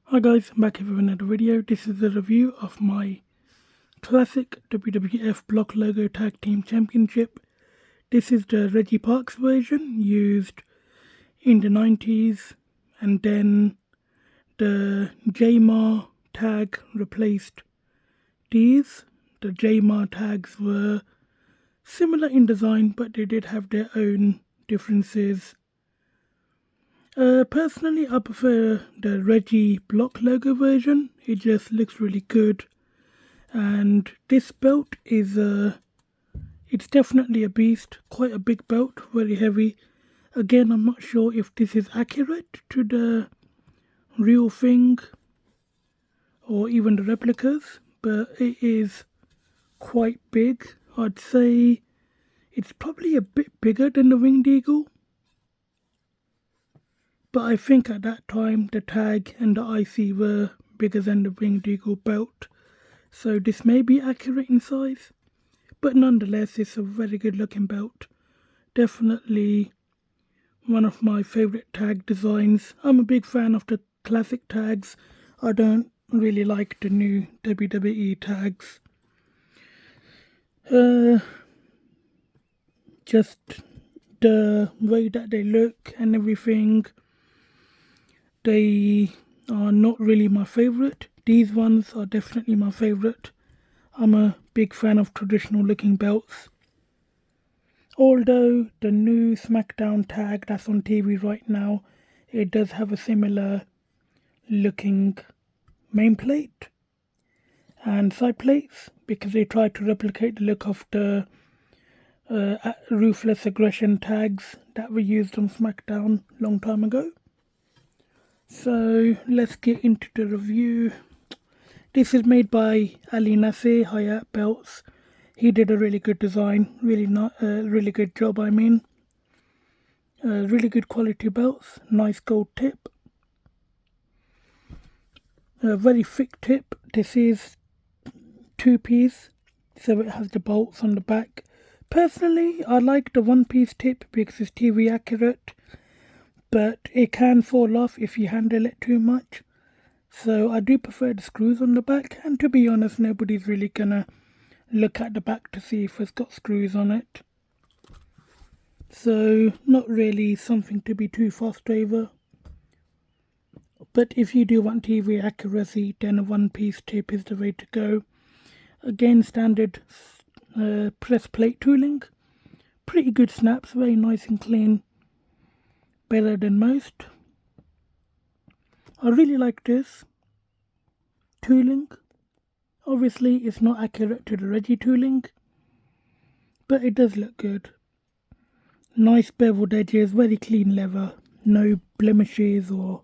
Hi guys, I'm back here with another video. This is a review of my classic WWF Block Logo Tag Team Championship. This is the Reggie Parks version, used in the 90s, and then the JMAR tag replaced these. The JMAR tags were similar in design, but they did have their own differences. Personally, I prefer the Reggie block logo version. It just looks really good. And this belt is it's definitely a beast. Quite a big belt, very heavy. Again, I'm not sure if this is accurate to the real thing or even the replicas, but it is quite big. I'd say it's probably a bit bigger than the Winged Eagle. But I think at that time the tag and the IC were bigger than the Winged Eagle belt, so this may be accurate in size, but nonetheless it's a very good looking belt. Definitely one of my favourite tag designs. I'm a big fan of the classic tags. I don't really like the new WWE tags. Just the way that they look and everything, they are not really my favourite. These ones are definitely my favourite. I'm a big fan of traditional looking belts. Although the new SmackDown tag that's on TV right now, it does have a similar looking main plate and side plates, because they tried to replicate the look of the Ruthless Aggression tags that were used on SmackDown a long time ago. So let's get into the review. This is made by Ali Nasser, Hayyat Belts. He did a really good design, really good job. Really good quality belts, nice gold tip, a very thick tip. This is 2-piece, so it has the bolts on the back. Personally, I like the 1-piece tip because it's TV accurate, but it can fall off if you handle it too much. So I do prefer the screws on the back, and to be honest, nobody's really gonna look at the back to see if it's got screws on it. So not really something to be too fussed over. But if you do want TV accuracy, then a 1-piece tip is the way to go. Again, standard press plate tooling. Pretty good snaps, very nice and clean. Better than most. I really like this tooling. Obviously it's not accurate to the Reggie tooling, but it does look good. Nice beveled edges, very clean leather, no blemishes or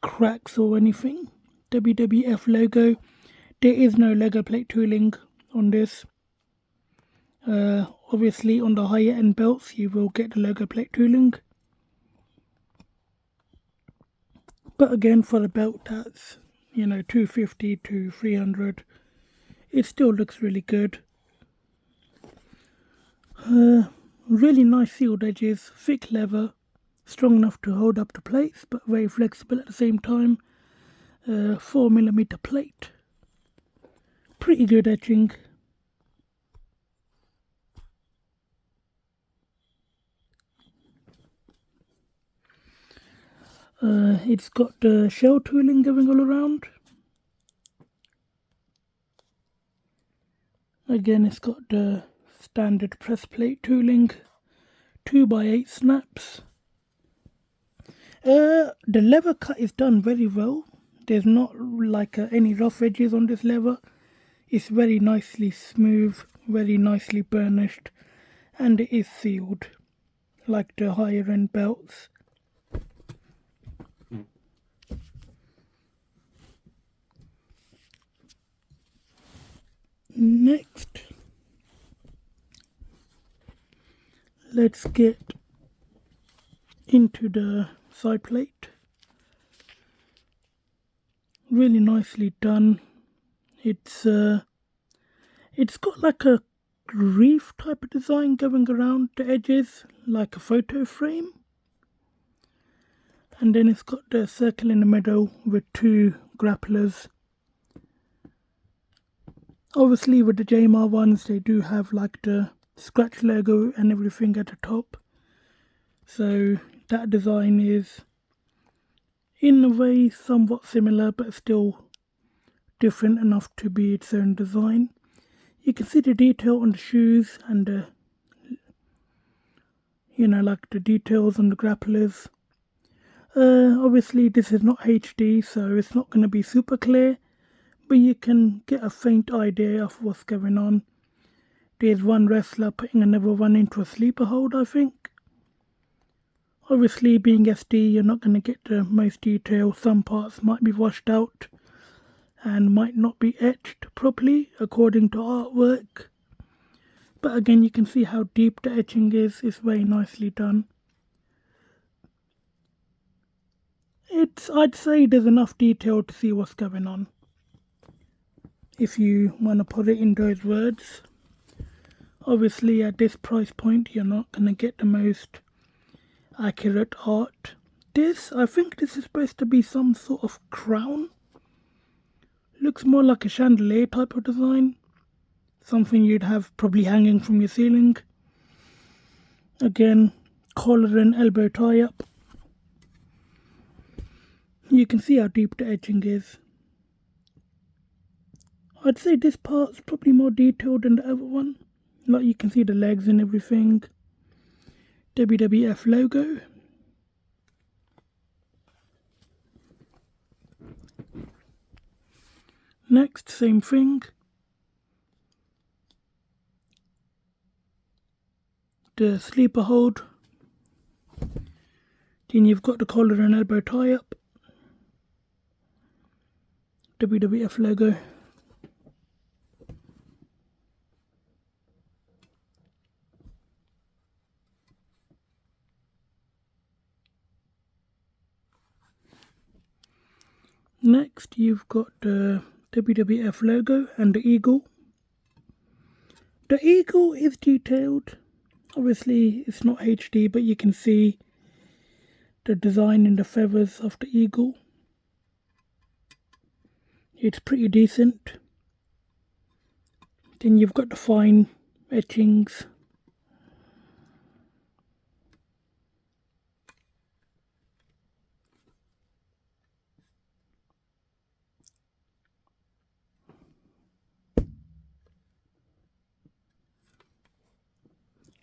cracks or anything. WWF logo. There is no Lego plate tooling on this. Obviously on the higher end belts you will get the Lego plate tooling. But again, for a belt that's, $250 to $300, it still looks really good. Really nice sealed edges, thick leather, strong enough to hold up the plates, but very flexible at the same time. 4mm plate. Pretty good etching. It's got the shell tooling going all around. Again, it's got the standard press plate tooling, 2x8 snaps. The leather cut is done very well. There's not like any rough edges on this leather. It's very nicely smooth, very nicely burnished, and it is sealed like the higher end belts. Next, let's get into the side plate. Really nicely done. It's got like a reef type of design going around the edges, like a photo frame. And then it's got the circle in the middle with two grapplers. Obviously with the JMR ones they do have like the scratch logo and everything at the top. So that design is in a way somewhat similar but still different enough to be its own design. You can see the detail on the shoes and the, like the details on the grapplers. Obviously this is not HD, so it's not going to be super clear, but you can get a faint idea of what's going on. There's one wrestler putting another one into a sleeper hold, I think. Obviously being SD you're not going to get the most detail. Some parts might be washed out and might not be etched properly according to artwork. But again, you can see how deep the etching is. It's very nicely done. I'd say there's enough detail to see what's going on, if you want to put it in those words. Obviously at this price point you're not going to get the most accurate art. I think this is supposed to be some sort of crown. Looks more like a chandelier type of design. Something you'd have probably hanging from your ceiling. Again, collar and elbow tie up. You can see how deep the etching is. I'd say this part's probably more detailed than the other one. Like you can see the legs and everything. WWF logo. Next, same thing. The sleeper hold. Then you've got the collar and elbow tie up. WWF logo. Next you've got the WWF logo and the eagle. The eagle is detailed. Obviously it's not HD, but you can see the design in the feathers of the eagle. It's pretty decent. Then you've got the fine etchings.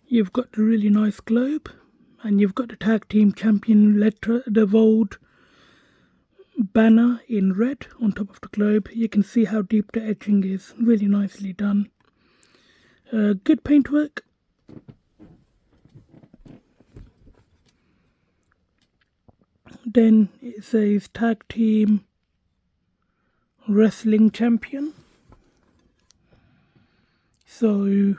You've got the really nice globe, and you've got the tag team champion letter, the bold banner in red on top of the globe. You can see how deep the etching is. Really nicely done. Good paintwork. Then it says tag team wrestling champion. So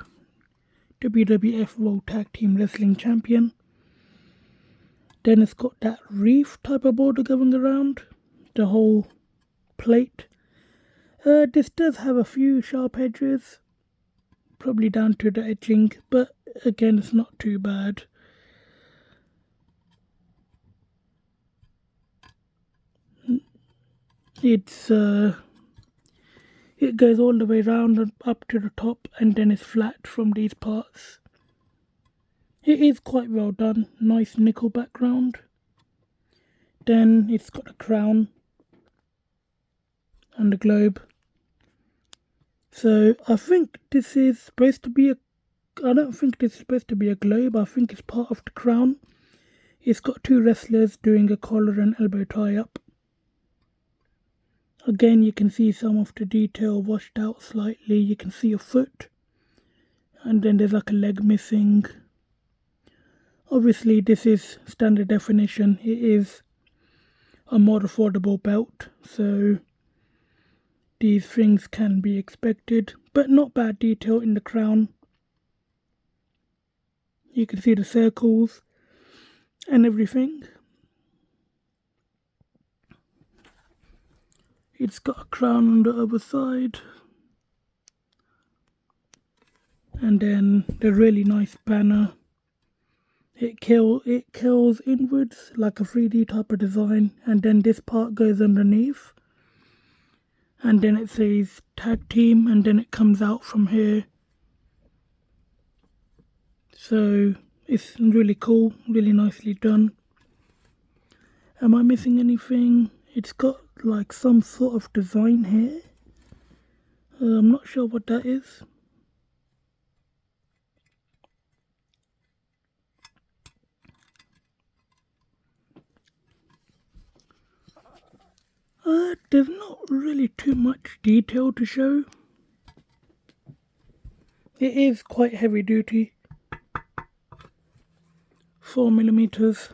WWF World Tag Team Wrestling Champion. Then it's got that reef type of border going around the whole plate. This does have a few sharp edges, probably down to the etching, but again it's not too bad. It goes all the way around and up to the top, and then it's flat from these parts. It is quite well done. Nice nickel background. Then it's got a crown and a globe. So I think this is supposed to be I don't think this is supposed to be a globe. I think it's part of the crown. It's got two wrestlers doing a collar and elbow tie up. Again, you can see some of the detail washed out slightly. You can see a foot, and then there's like a leg missing. Obviously this is standard definition. It is a more affordable belt, so these things can be expected, but not bad detail in the crown. You can see the circles and everything. It's got a crown on the other side, and then the really nice banner It curls inwards like a 3D type of design, and then this part goes underneath, and then it says tag team, and then it comes out from here. So it's really cool, really nicely done. Am I missing anything? It's got like some sort of design here. I'm not sure what that is. There's not really too much detail to show. It is quite heavy duty. 4mm.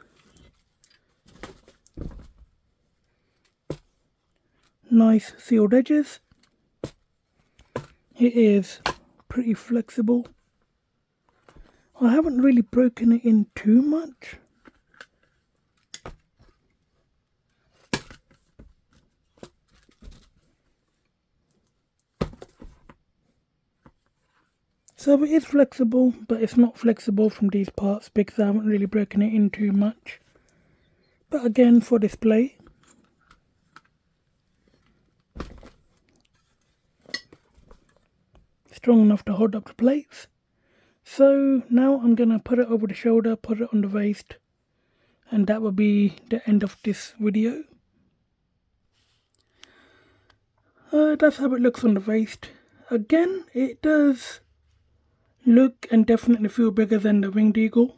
Nice sealed edges. It is pretty flexible. I haven't really broken it in too much. So it is flexible, but it's not flexible from these parts because I haven't really broken it in too much. But again, for display. Strong enough to hold up the plates. So now I'm going to put it over the shoulder, put it on the waist, and that will be the end of this video. That's how it looks on the waist. Again, it does look and definitely feel bigger than the Winged Eagle.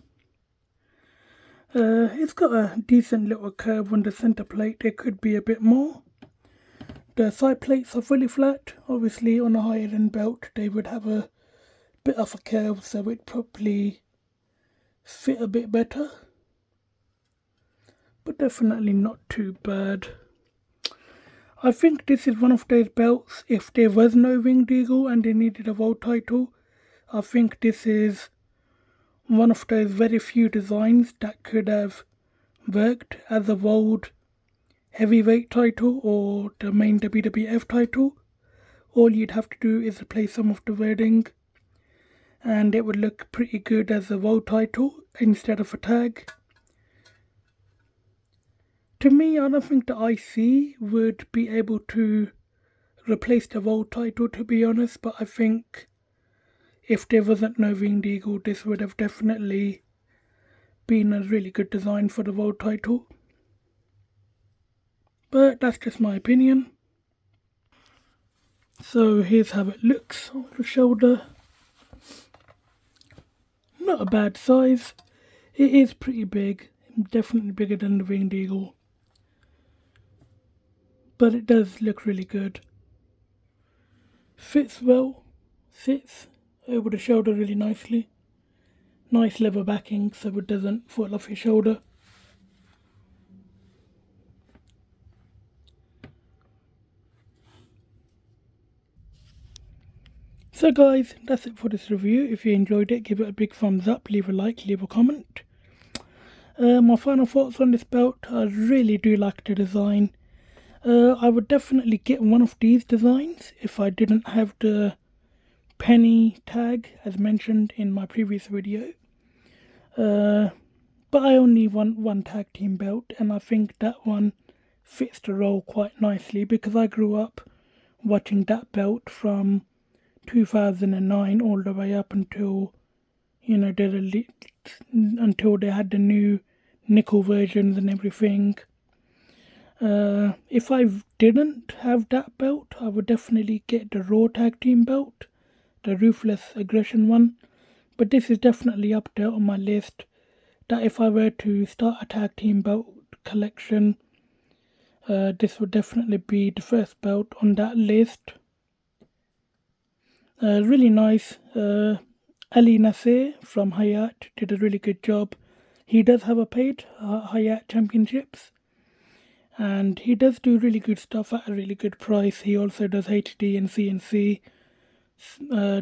It's got a decent little curve on the center plate. It could be a bit more. The side plates are fully flat. Obviously on a higher end belt they would have a bit of a curve, so it probably fit a bit better, but definitely not too bad. I think this is one of those belts, if there was no Winged Eagle and they needed a world title, I think this is one of those very few designs that could have worked as a world heavyweight title or the main WWF title. All you'd have to do is replace some of the wording and it would look pretty good as a world title instead of a tag. To me, I don't think the IC would be able to replace the world title, to be honest, but I think if there wasn't no Winged Eagle, this would have definitely been a really good design for the world title. But that's just my opinion. So here's how it looks on the shoulder. Not a bad size. It is pretty big, definitely bigger than the Winged Eagle. But it does look really good. Fits well, sits over the shoulder really nicely. Nice leather backing so it doesn't fall off your shoulder. So guys, that's it for this review. If you enjoyed it, give it a big thumbs up, leave a like, leave a comment. My final thoughts on this belt, I really do like the design. I would definitely get one of these designs if I didn't have the penny tag as mentioned in my previous video. But I only want one tag team belt and I think that one fits the role quite nicely because I grew up watching that belt from 2009 all the way up until, you know, until they had the new nickel versions and everything. If I didn't have that belt, I would definitely get the Raw Tag Team belt, the Ruthless Aggression one. But this is definitely up there on my list, that if I were to start a tag team belt collection, this would definitely be the first belt on that list. Really nice. Ali Nasser from Hayyat did a really good job. He does have a paid Hayyat Championships. And he does do really good stuff at a really good price. He also does HD and CNC.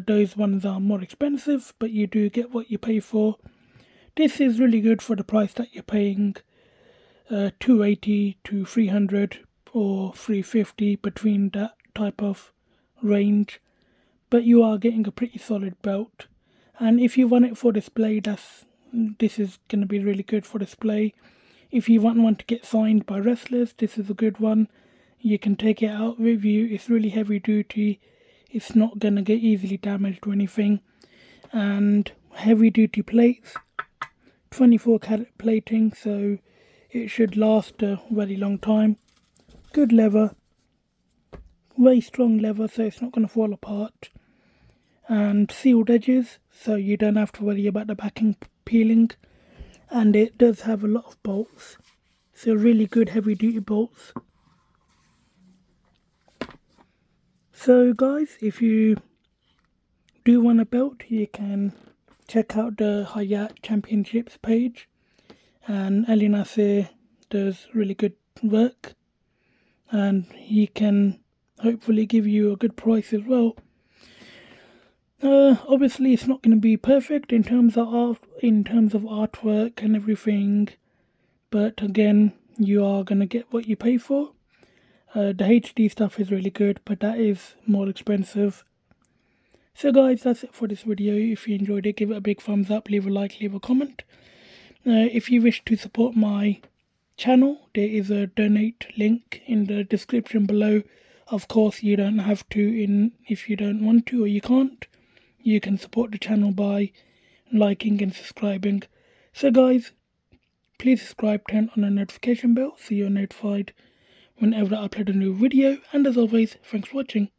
Those ones are more expensive, but you do get what you pay for. This is really good for the price that you're paying. 280 to 300 or 350, between that type of range. But you are getting a pretty solid belt. And if you want it for display, that's this is going to be really good for display. If you want one to get signed by wrestlers, this is a good one. You can take it out with you. It's really heavy duty. It's not going to get easily damaged or anything. And heavy duty plates, 24 karat plating, so it should last a very long time. Good leather, very strong leather, so it's not going to fall apart. And sealed edges, so you don't have to worry about the backing peeling. And it does have a lot of bolts, so really good heavy duty bolts. So guys, if you do want a belt, you can check out the Hayyat Championships page, and Ali Nasser does really good work, and he can hopefully give you a good price as well. Obviously it's not going to be perfect in terms of artwork and everything, but again, you are going to get what you pay for. The HD stuff is really good, but that is more expensive. So guys, that's it for this video. If you enjoyed it, give it a big thumbs up, leave a like, leave a comment. If you wish to support my channel, there is a donate link in the description below. Of course, you don't have to if you don't want to or you can't. You can support the channel by liking and subscribing. So guys, please subscribe, turn on the notification bell so you're notified whenever I upload a new video. And as always, thanks for watching.